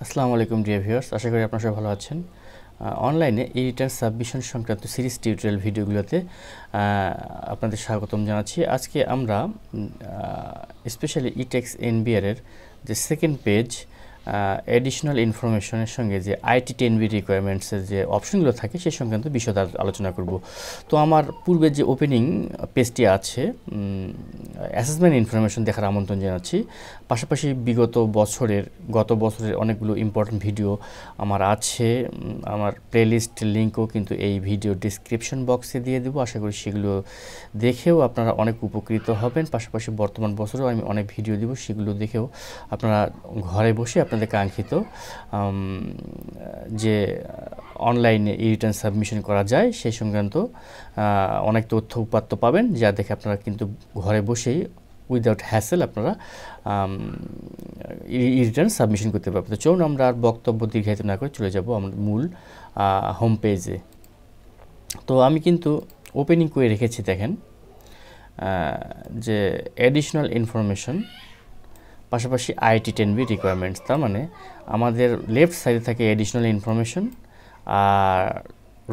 আসসালামু আলাইকুম dear viewers, আশা করি আপনারা সবাই ভালো আছেন। অনলাইনে ই রিটার্ন সাবমিশন সংক্রান্ত সিরিজ টিউটোরিয়াল ভিডিওগুলোতে আপনাদের স্বাগতম জানাচ্ছি। আজকে আমরা স্পেশালি ইটেক্স এনবিআর এর যে সেকেন্ড পেজ এডিশনাল ইনফরমেশনের সঙ্গে যে আইটি 10B রিকোয়ারমেন্টসের যে অপশনগুলো থাকে সেই সংক্রান্ত বিষয় আলোচনা করব। তো আমার পূর্বে যে ওপেনিং পেজটি আছে অ্যাসেসমেন্ট ইনফরমেশন দেখার আমন্ত্রণ জানাচ্ছি। পাশাপাশি গত বছরের অনেকগুলো ইম্পর্টেন্ট ভিডিও আমার আছে। আমার প্লেলিস্ট লিঙ্কও কিন্তু এই ভিডিও ডিসক্রিপশন বক্সে দিয়ে দেবো। আশা করি সেগুলো দেখেও আপনারা অনেক উপকৃত হবেন। পাশাপাশি বর্তমান বছরেও আমি অনেক ভিডিও দিব, সেগুলো দেখেও আপনারা ঘরে বসে আপনাদের কাঙ্ক্ষিত যে অনলাইনে ই রিটার্ন সাবমিশন করা যায় সেই সংক্রান্ত অনেক তথ্য উপাত্ত পাবেন, যা দেখে আপনারা কিন্তু ঘরে বসেই উইদাউট হ্যাসেল আপনারা ই রিটার্ন সাবমিশন করতে পারবেন। তো চলুন আমরা আর বক্তব্য দীর্ঘায়িত না করে চলে যাব আমাদের মূল হোম পেজে। তো আমি কিন্তু ওপেনিং করে রেখেছি, দেখেন যে এডিশনাল ইনফরমেশন পাশাপাশি আইটি 10B রিকোয়ারমেন্টস। তার মানে আমাদের লেফট সাইডে থাকে এডিশনাল ইনফরমেশন আর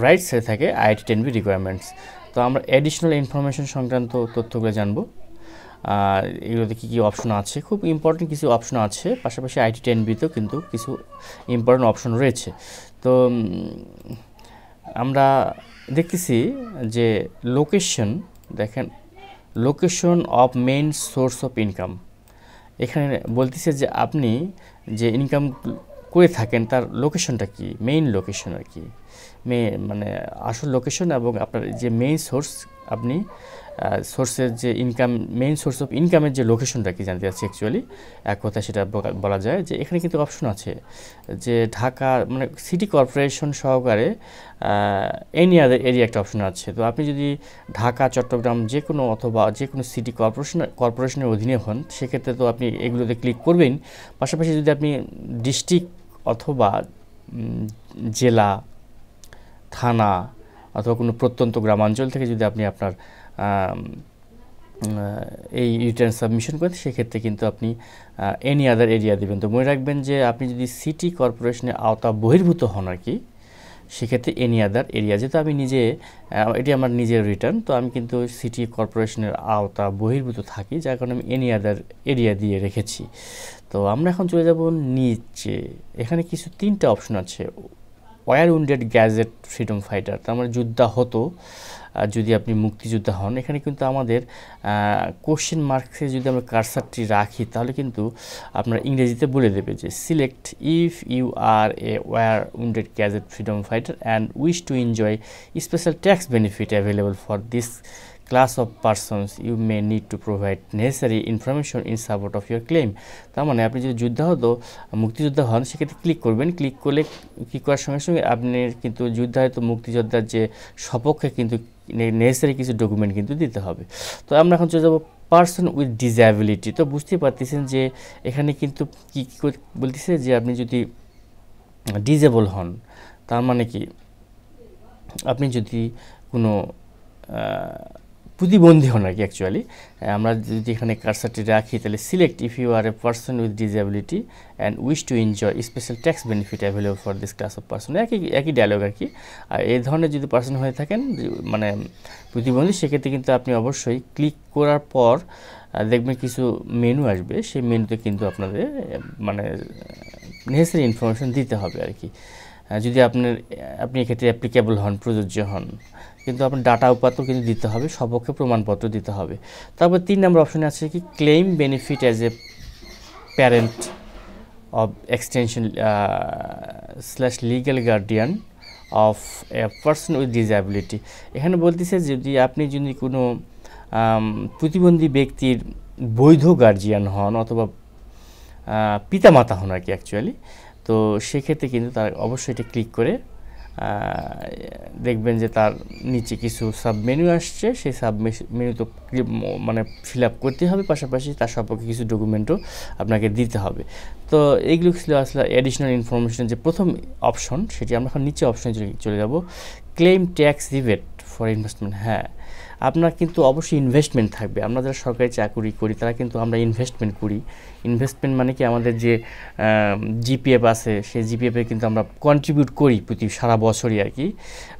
রাইট সাইডে থাকে আইটি 10B রিকোয়ারমেন্টস। তো আমরা এডিশনাল ইনফরমেশন সংক্রান্ত তথ্যগুলো জানবো। এগুলোতে কী কী অপশন আছে, খুব ইম্পর্টেন্ট কিছু অপশন আছে। পাশাপাশি আইটি 10Bতেও কিন্তু কিছু ইম্পর্টেন্ট অপশন রয়েছে। তো আমরা দেখতেছি যে লোকেশন, দেখেন location of main source of income. এখানে বলতেছে যে আপনি যে ইনকাম করে থাকেন তার লোকেশনটা কি, মেইন লোকেশন আর কি, মানে আসল লোকেশন এবং আপনার যে মেইন সোর্স, আপনি সোর্সের যে ইনকাম, মেইন সোর্স অফ ইনকামের যে লোকেশনটা কি জানতে চাচ্ছি। অ্যাকচুয়ালি এক কথা সেটা বলা যায় যে এখানে কিন্তু অপশন আছে যে ঢাকা মানে সিটি কর্পোরেশন সহকারে এনি আদার এরিয়া একটা অপশন আছে। তো আপনি যদি ঢাকা, চট্টগ্রাম যে কোনো অথবা যে কোনো সিটি কর্পোরেশনের অধীনে হন সেক্ষেত্রে তো আপনি এগুলোতে ক্লিক করবেন। পাশাপাশি যদি আপনি ডিস্ট্রিক্ট অথবা জেলা, থানা অথবা কোনো প্রত্যন্ত গ্রামাঞ্চল থেকে যদি আপনি আপনার এই রিটার্ন সাবমিশন করেন সেক্ষেত্রে কিন্তু আপনি এনি আদার এরিয়া দেবেন। তো মনে রাখবেন যে আপনি যদি সিটি কর্পোরেশনের আওতা বহির্ভূত হন আর কি, সেক্ষেত্রে এনি আদার এরিয়া, যেহেতু আমি নিজে এটি আমার নিজের রিটার্ন, তো আমি কিন্তু সিটি কর্পোরেশনের আওতা বহির্ভূত থাকি, যার কারণে আমি এনি আদার এরিয়া দিয়ে রেখেছি। তো আমরা এখন চলে যাব নিচে। এখানে কিছু 3টা অপশন আছে। War wounded gazette freedom fighter, তার মানে যুদ্ধাহত যদি আপনি মুক্তিযোদ্ধা হন। এখানে কিন্তু আমাদের কোশ্চেন মার্কসে যদি আমরা কারসারটি রাখি তাহলে কিন্তু আপনার ইংরেজিতে বলে দেবে যে select if you are a war wounded gazette freedom fighter and wish to enjoy special tax benefit available for this class of persons you may need to provide necessary information in support of your claim. তার মানে আপনি যদি মুক্তিযোদ্ধা হন সেক্ষেত্রে click করবেন। Click করলে click করার সঙ্গে সঙ্গে আপনি কিন্তু যুদ্ধাহত মুক্তিযোদ্ধার যে সপক্ষে কিন্তু নেসেসারি কিছু ডকুমেন্ট কিন্তু দিতে হবে। তো আমরা এখন চলে যাবো পারসন উইথ ডিসএবিলিটি। তো বুঝতেই পারতেছেন যে এখানে কিন্তু কী বলতেছে যে আপনি যদি ডিসেবল হন, তার মানে কি আপনি যদি কোনো প্রতিবন্ধী হন আর কি। অ্যাকচুয়ালি আমরা যদি এখানে কারসারটি রাখি তাহলে select if you are a person with disability and wish to enjoy special tax benefit available for this class of person. একই ডায়লগ আর কি। আর এই ধরনের যদি পারসন হয়ে থাকেন মানে প্রতিবন্ধী, সেক্ষেত্রে কিন্তু আপনি অবশ্যই ক্লিক করার পর দেখবেন কিছু মেনু আসবে, সেই মেনুতে কিন্তু আপনাদের মানে নেসেসারি ইনফরমেশন দিতে হবে আর কি। যদি আপনি এক্ষেত্রে অ্যাপ্লিকেবল হন, প্রযোজ্য হন, কিন্তু আপনার ডাটা উপাত্ত কিন্তু দিতে হবে, সপক্ষে প্রমাণপত্র দিতে হবে। তারপর 3 নম্বর অপশনে আছে কি claim benefit as a parent of extension slash legal guardian of A person with disability. এখানে বলতেছে যদি আপনি যদি কোনো প্রতিবন্ধী ব্যক্তির বৈধ গার্জিয়ান হন অথবা পিতামাতা হন আর কি অ্যাকচুয়ালি, তো সেক্ষেত্রে কিন্তু তার অবশ্যই এটা ক্লিক করে দেখবেন যে তার নিচে কিছু সাব মেনু আসছে, সেই সাব মেনু তো মানে ফিল আপ করতে হবে, পাশাপাশি তার সম্পর্কে কিছু ডকুমেন্টও আপনাকে দিতে হবে। তো এইগুলো ছিল আসলে এডিশনাল ইনফরমেশন যে প্রথম অপশন, সেটি আমরা এখন নিচে অপশনে চলে যাব। Claim tax rebate for investment. হ্যাঁ, আপনার কিন্তু অবশ্যই ইনভেস্টমেন্ট থাকবে। আমরা যারা সরকারি চাকরি করি তারা কিন্তু আমরা ইনভেস্টমেন্ট করি। ইনভেস্টমেন্ট মানে কি, আমাদের যে জিপিএফ আছে সেই জিপিএফে কিন্তু আমরা কন্ট্রিবিউট করি প্রতি সারা বছরই আর কি,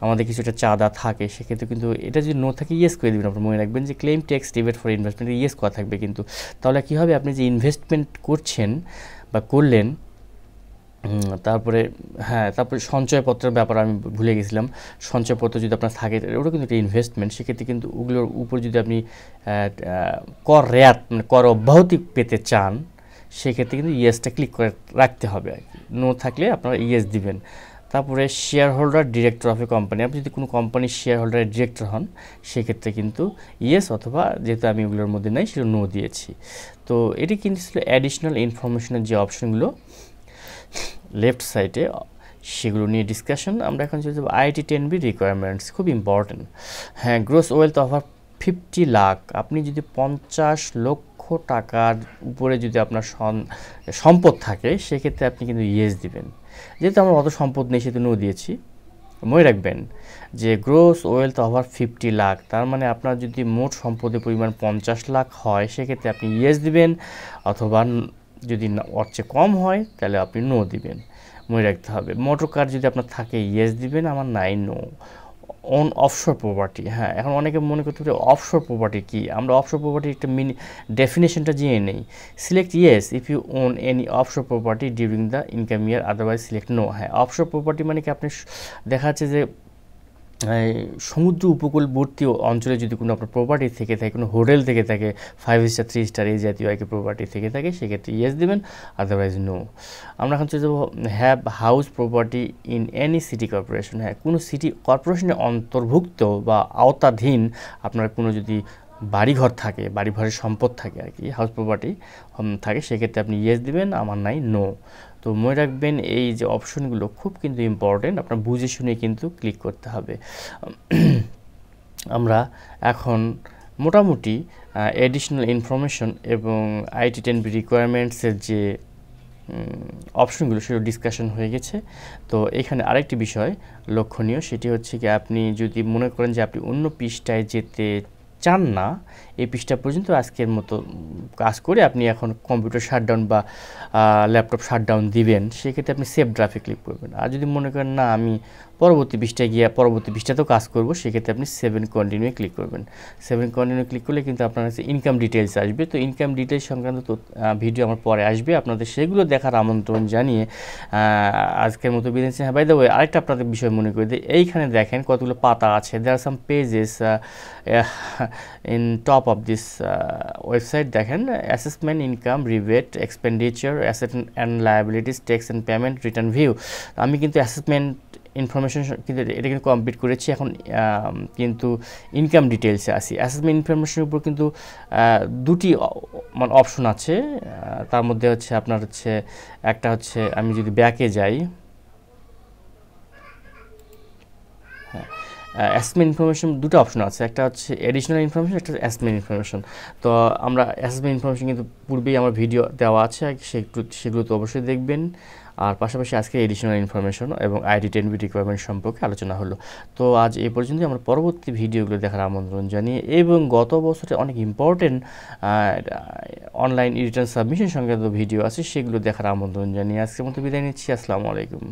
আমাদের কিছু একটা চাঁদা থাকে। সেক্ষেত্রে কিন্তু এটা যদি নো থাকে ইয়েস করে দেবেন। আপনার মনে রাখবেন যে claim tax debate for investment yes করা থাকবে কিন্তু। তাহলে কী হবে, আপনি যে ইনভেস্টমেন্ট করছেন বা করলেন, তারপরে হ্যাঁ, তারপরে সঞ্চয়পত্রের ব্যাপার আমি ভুলে গেছিলাম। সঞ্চয়পত্র যদি আপনার থাকে ওটা কিন্তু একটা ইনভেস্টমেন্ট। সেক্ষেত্রে কিন্তু ওগুলোর উপর যদি আপনি কর রেয়াত মানে কর অব্যাহতি পেতে চান, সেক্ষেত্রে কিন্তু ইয়েসটা ক্লিক করে রাখতে হবে আর কি। নো থাকলে আপনারা ইয়েস দিবেন। তারপরে share holder director of a company, আপনি যদি কোনো কোম্পানির শেয়ার হোল্ডারের ডিরেক্টর হন সেক্ষেত্রে কিন্তু ইয়েস, অথবা যেহেতু আমি ওগুলোর মধ্যে নাই সেটা নো দিয়েছি। তো এটি কিন্তু ছিল অ্যাডিশনাল ইনফরমেশনের যে অপশনগুলো লেফট সাইডে, সেগুলো নিয়ে ডিসকাশন। আমরা এখন চলে যাবো আইটি 10B রিকোয়ারমেন্টস, খুব ইম্পর্টেন্ট। হ্যাঁ, গ্রোস ওয়েলথ ওভার 50 লাখ, আপনি যদি 50 লক্ষ টাকার উপরে যদি আপনার সম্পদ থাকে সেক্ষেত্রে আপনি কিন্তু ইয়েস দিবেন। যেহেতু আমার অত সম্পদ নেই সেহেতু নো দিয়েছি। মনে রাখবেন যে গ্রোস ওয়েলথ ওভার 50 লাখ, তার মানে আপনার যদি মোট সম্পদের পরিমাণ 50 লাখ হয় সেক্ষেত্রে আপনি ইয়েস দিবেন, অথবা যদি ওর চেয়ে কম হয় তাহলে আপনি নো দিবেন। মনে রাখতে হবে। মোটর কার যদি আপনার থাকে ইয়েস দিবেন, আমার নাই নো। অন অফশোর প্রপার্টি, হ্যাঁ, এখন অনেকে মনে করতে পারে অফশোর প্রপার্টি কি, আমরা অফশোর প্রপার্টির একটা ডেফিনেশনটা জেনে নেই। Select yes if you own any offshore property during the income year, otherwise select no. হ্যাঁ, অফশোর প্রপার্টি মানে কি, আপনি দেখা যাচ্ছে যে সমুদ্র উপকূলবর্তী অঞ্চলে যদি কোনো আপনার প্রপার্টি থেকে থাকে, কোনো হোটেল থেকে থাকে, 5 স্টার 3 স্টার এই জাতীয় আর কি প্রপার্টি থেকে থাকে, সেক্ষেত্রে ইয়েস দেবেন, আদারওয়াইজ নো। আমরা এখন চলে যাবো have house property in any city corporation. হ্যাঁ, কোনো সিটি কর্পোরেশনের অন্তর্ভুক্ত বা আওতাধীন আপনার কোনো যদি বাড়িঘর থাকে, বাড়িঘরের সম্পদ থাকে আর কি, হাউস প্রপার্টি থাকে, সেক্ষেত্রে আপনি ইয়েস দিবেন, আমার নাই নো। তো মনে রাখবেন এই যে অপশনগুলো খুব কিন্তু ইম্পর্টেন্ট, আপনার বুঝে শুনে কিন্তু ক্লিক করতে হবে। আমরা এখন মোটামুটি এডিশনাল ইনফরমেশন এবং আইটি 10B রিকোয়ারমেন্টসের যে অপশনগুলো সেগুলো ডিসকাশন হয়ে গেছে। তো এখানে আরেকটি বিষয় লক্ষণীয়, সেটি হচ্ছে কি, আপনি যদি মনে করেন যে আপনি অন্য পৃষ্ঠায় যেতে চান না, এই পৃষ্ঠা পর্যন্ত আজকের মতো কাজ করে আপনি এখন কম্পিউটার শাটডাউন বা ল্যাপটপ শাটডাউন দিবেন, সেক্ষেত্রে আপনি সেভ ড্রাফটে ক্লিক করবেন। আর যদি মনে করেন না আমি পরবর্তী পৃষ্ঠায় গিয়ে পরবর্তী পৃষ্ঠাতেও কাজ করব, সেক্ষেত্রে আপনি 7 কন্টিনিউ ক্লিক করবেন। 7 কন্টিনিউ ক্লিক করলে কিন্তু আপনার কাছে ইনকাম ডিটেলস আসবে। তো ইনকাম ডিটেলস সংক্রান্ত ভিডিও আমার পরে আসবে, আপনাদের সেগুলো দেখার আমন্ত্রণ জানিয়ে আজকের মতো বিদায় নিচ্ছি। হ্যাঁ, বাই দ্য ওয়ে আরেকটা আপনাদের বিষয় মনে করে দিই, এইখানে দেখেন কতগুলো পাতা আছে, there are some pages in top of this website. দেখেন assessment, income, rebate, expenditure, asset and liabilities, tax and payment, return view. আমি কিন্তু অ্যাসেসমেন্ট ইনফরমেশন কিন্তু এটা কিন্তু কমপ্লিট করেছি। এখন কিন্তু ইনকাম ডিটেলসে আসি। অ্যাসেসমেন্ট ইনফরমেশনের উপর কিন্তু দুটি মানে অপশন আছে, তার মধ্যে হচ্ছে আপনার হচ্ছে একটা হচ্ছে, আমি যদি ব্যাকে যাই, হ্যাঁ, অ্যাসেসমেন্ট ইনফরমেশন দুটো অপশন আছে, একটা হচ্ছে এডিশনাল ইনফরমেশন, একটা অ্যাসেসমেন্ট ইনফরমেশন। তো আমরা অ্যাসেসমেন্ট ইনফরমেশন কিন্তু পূর্বেই আমার ভিডিও দেওয়া আছে, সেগুলো তো অবশ্যই দেখবেন। আর পাশাপাশি আজকে এডিশনাল ইনফরমেশন এবং আইটি 10B রিকোয়ারমেন্ট সম্পর্কে আলোচনা হলো। তো আজ এই পর্যন্তই। আমরা পরবর্তী ভিডিওগুলো দেখার আমন্ত্রণ জানিয়ে এবং গত বছরে অনেক ইম্পর্টেন্ট অনলাইন রিটার্ন সাবমিশন সংক্রান্ত ভিডিও আছে, সেগুলো দেখার আমন্ত্রণ জানিয়ে আজকের মতো বিদায় নিচ্ছি। আসসালামু আলাইকুম।